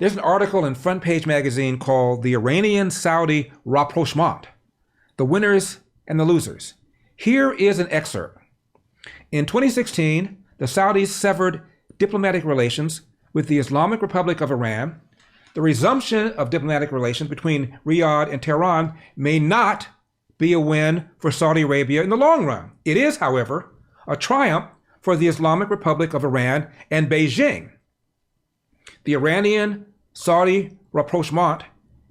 There's an article in Front Page Magazine called The Iranian-Saudi Rapprochement, The Winners and the Losers. Here is an excerpt. In 2016, the Saudis severed diplomatic relations with the Islamic Republic of Iran. The resumption of diplomatic relations between Riyadh and Tehran may not be a win for Saudi Arabia in the long run. It is, however, a triumph for the Islamic Republic of Iran and Beijing. The Iranian-Saudi rapprochement,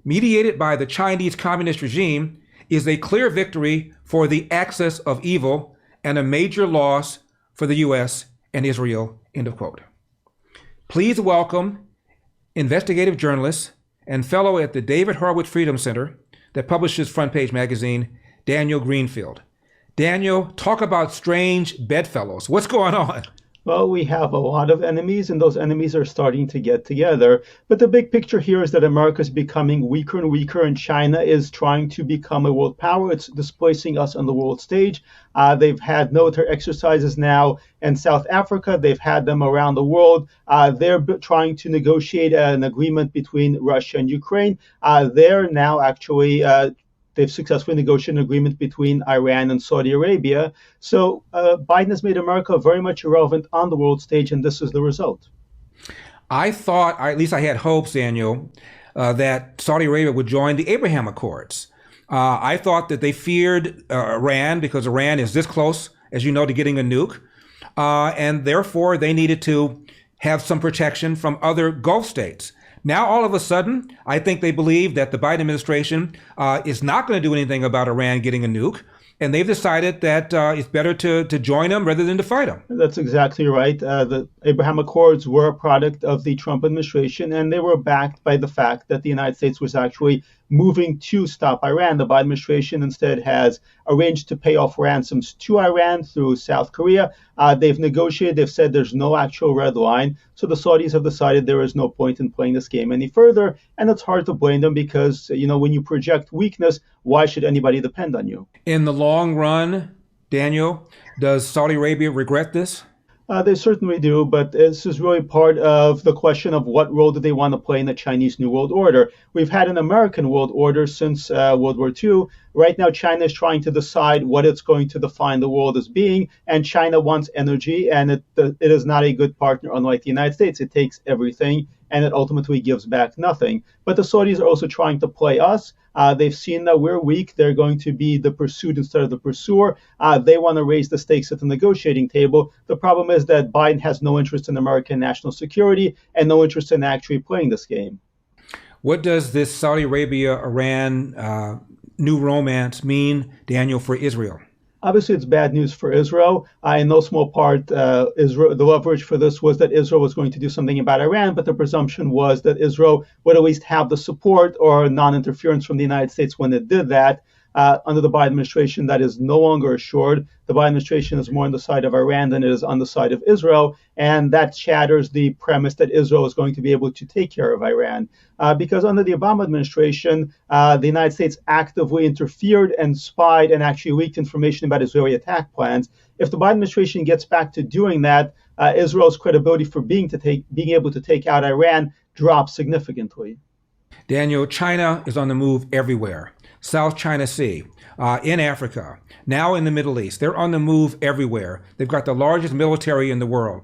mediated by the Chinese Communist regime, is a clear victory for the axis of evil and a major loss for the U.S. and Israel, end of quote. Please welcome investigative journalist and fellow at the David Horowitz Freedom Center that publishes Front Page Magazine, Daniel Greenfield. Daniel, talk about strange bedfellows. What's going on? Well, we have a lot of enemies, and those enemies are starting to get together. But the big picture here is that America is becoming weaker and weaker, and China is trying to become a world power. It's displacing us on the world stage. They've had military exercises now in South Africa. They've had them around the world. They're trying to negotiate an agreement between Russia and Ukraine. They're now actually they've successfully negotiated an agreement between Iran and Saudi Arabia. So Biden has made America very much irrelevant on the world stage, and this is the result. I thought, at least I had hopes, Daniel, that Saudi Arabia would join the Abraham Accords. I thought that they feared Iran because Iran is this close, as you know, to getting a nuke. And therefore, they needed to have some protection from other Gulf states. Now, all of a sudden, I think they believe that the Biden administration is not going to do anything about Iran getting a nuke. And they've decided that it's better to join them rather than to fight them. That's exactly right. The Abraham Accords were a product of the Trump administration, and they were backed by the fact that the United States was actually moving to stop Iran. The Biden administration instead has arranged to pay off ransoms to Iran through South Korea. They've negotiated. They've said there's no actual red line. So the Saudis have decided there is no point in playing this game any further. And it's hard to blame them because, you know, when you project weakness, why should anybody depend on you? In the long run, Daniel, does Saudi Arabia regret this? They certainly do, but this is really part of the question of what role do they want to play in the Chinese New World Order. We've had an American world order since World War II. Right now, China is trying to decide what it's going to define the world as being, and China wants energy, and it is not a good partner, unlike the United States. It takes everything, and it ultimately gives back nothing. But the Saudis are also trying to play us. They've seen that we're weak. They're going to be the pursued instead of the pursuer. They want to raise the stakes at the negotiating table. The problem is that Biden has no interest in American national security and no interest in actually playing this game. What does this Saudi Arabia-Iran new romance mean, Daniel, for Israel? Obviously, it's bad news for Israel. In no small part, the leverage for this was that Israel was going to do something about Iran, but the presumption was that Israel would at least have the support or non-interference from the United States when it did that. Under the Biden administration, that is no longer assured. The Biden administration is more on the side of Iran than it is on the side of Israel, and that shatters the premise that Israel is going to be able to take care of Iran. Because under the Obama administration, the United States actively interfered and spied and actually leaked information about Israeli attack plans. If the Biden administration gets back to doing that, Israel's credibility for being able to take out Iran drops significantly. Daniel, China is on the move everywhere. South China Sea, in Africa, now in the Middle East. They're on the move everywhere. They've got the largest military in the world.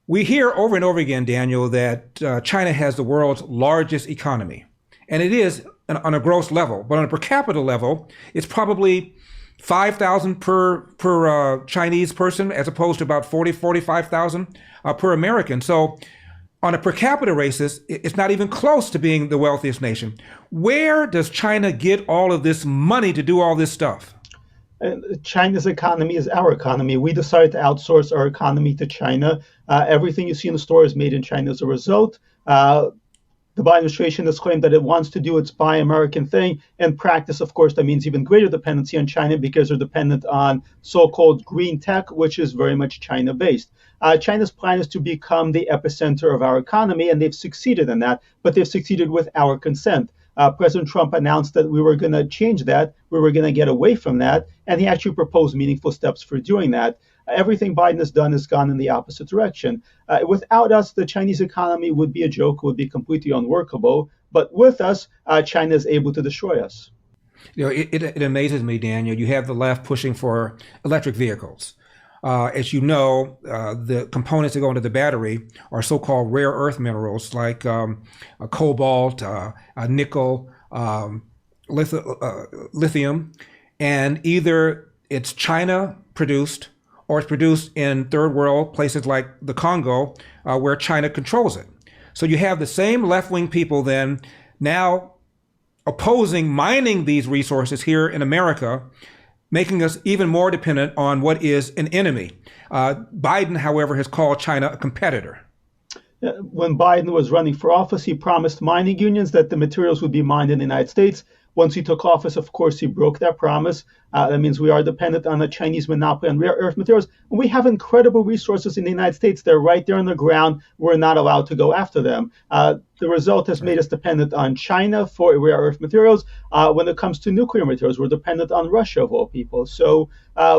We hear over and over again, Daniel, that China has the world's largest economy. And it is on a gross level, but on a per capita level, it's probably 5,000 per Chinese person, as opposed to about 45,000 per American. So on a per capita basis, it's not even close to being the wealthiest nation. Where does China get all of this money to do all this stuff? China's economy is our economy. We decided to outsource our economy to China. Everything you see in the store is made in China as a result. The Biden administration has claimed that it wants to do its Buy American thing. In practice, of course, that means even greater dependency on China because they're dependent on so-called green tech, which is very much China-based. China's plan is to become the epicenter of our economy, and they've succeeded in that, but they've succeeded with our consent. President Trump announced that we were going to change that, we were going to get away from that, and he actually proposed meaningful steps for doing that. Everything Biden has done has gone in the opposite direction. Without us, the Chinese economy would be a joke, would be completely unworkable. But with us, China is able to destroy us. It amazes me, Daniel. You have the left pushing for electric vehicles. As you know, the components that go into the battery are so-called rare earth minerals like cobalt, nickel, lithium, and either it's China produced or it's produced in third world places like the Congo, where China controls it. So you have the same left-wing people then now opposing mining these resources here in America, making us even more dependent on what is an enemy. Biden, however, has called China a competitor. When Biden was running for office, he promised mining unions that the materials would be mined in the United States. Once he took office, of course, he broke that promise. That means we are dependent on a Chinese monopoly on rare earth materials. And we have incredible resources in the United States. They're right there on the ground. We're not allowed to go after them. The result has made us dependent on China for rare earth materials. When it comes to nuclear materials, we're dependent on Russia, of all people. So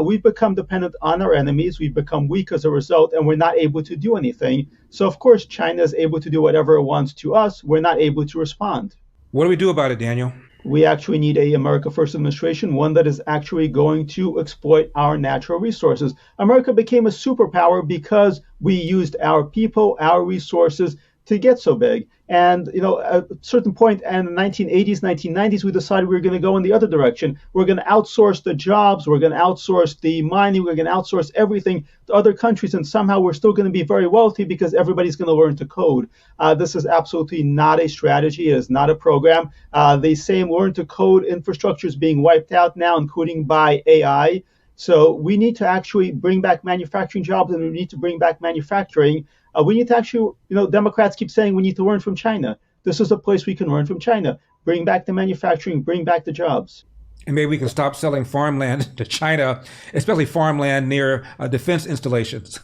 we've become dependent on our enemies. We've become weak as a result, and we're not able to do anything. So, of course, China is able to do whatever it wants to us. We're not able to respond. What do we do about it, Daniel? We actually need a America First administration, one that is actually going to exploit our natural resources. America became a superpower because we used our people, our resources to get so big. And, at a certain point in the 1980s, 1990s, we decided we were going to go in the other direction. We're going to outsource the jobs. We're going to outsource the mining. We're going to outsource everything to other countries. And somehow we're still going to be very wealthy because everybody's going to learn to code. This is absolutely not a strategy. It is not a program. The same learn to code infrastructure is being wiped out now, including by AI. So we need to actually bring back manufacturing jobs, and we need to bring back manufacturing. We need to actually, Democrats keep saying we need to learn from China. This is a place we can learn from China. Bring back the manufacturing, bring back the jobs. And maybe we can stop selling farmland to China, especially farmland near defense installations.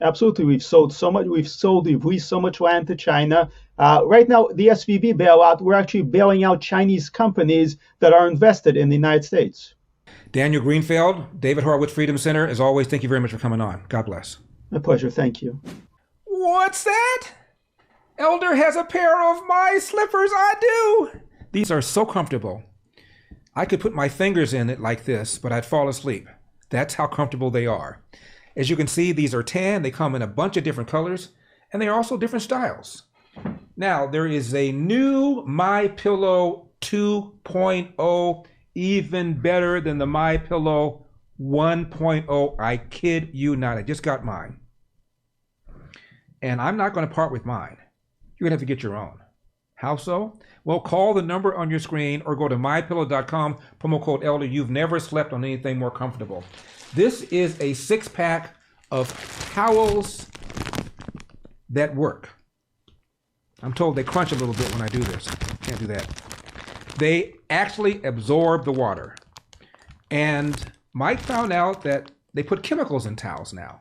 Absolutely. We've leased so much land to China. Right now, the SVB bailout, we're actually bailing out Chinese companies that are invested in the United States. Daniel Greenfield, David Horowitz Freedom Center, as always, thank you very much for coming on. God bless. My pleasure. Thank you. What's that? Elder has a pair of my slippers. I do. These are so comfortable. I could put my fingers in it like this, but I'd fall asleep. That's how comfortable they are. As you can see, these are tan. They come in a bunch of different colors, and they are also different styles. Now, there is a new MyPillow 2.0, even better than the MyPillow 1.0. I kid you not. I just got mine. And I'm not going to part with mine. You're going to have to get your own. How so? Well, call the number on your screen or go to mypillow.com, promo code ELDER. You've never slept on anything more comfortable. This is a 6-pack of towels that work. I'm told they crunch a little bit when I do this. Can't do that. They actually absorb the water. And Mike found out that they put chemicals in towels now.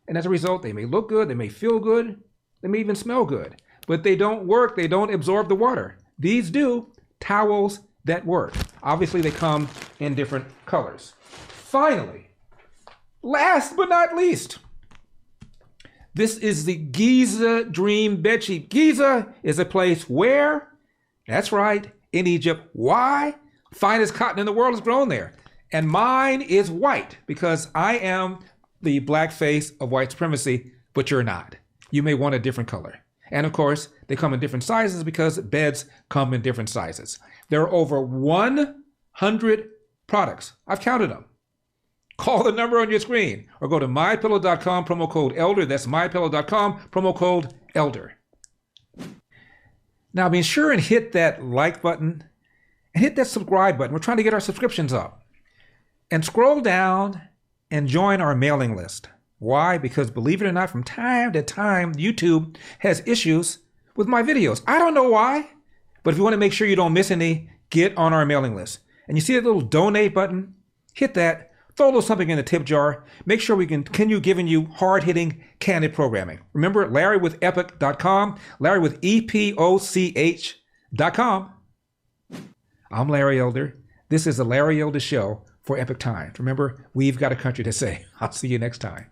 And as a result, they may look good, they may feel good, they may even smell good. But they don't work, they don't absorb the water. These do, towels that work. Obviously, they come in different colors. Finally, last but not least, this is the Giza Dream Bedsheet. Giza is a place where, that's right, in Egypt. Why? Finest cotton in the world is grown there. And mine is white because I am the black face of white supremacy, but you're not. You may want a different color. And of course, they come in different sizes because beds come in different sizes. There are over 100 products. I've counted them. Call the number on your screen or go to mypillow.com, promo code ELDER. That's mypillow.com, promo code ELDER. Now be sure and hit that like button and hit that subscribe button. We're trying to get our subscriptions up. And scroll down and join our mailing list. Why? Because believe it or not, from time to time, YouTube has issues with my videos. I don't know why, but if you want to make sure you don't miss any, get on our mailing list. And you see that little donate button? Hit that. Throw a little something in the tip jar. Make sure we can continue giving you hard-hitting, candid programming. Remember, LarryWithEpoch.com, Larry with EPOCH.com. I'm Larry Elder. This is the Larry Elder Show for epic times. Remember, we've got a country to say. I'll see you next time.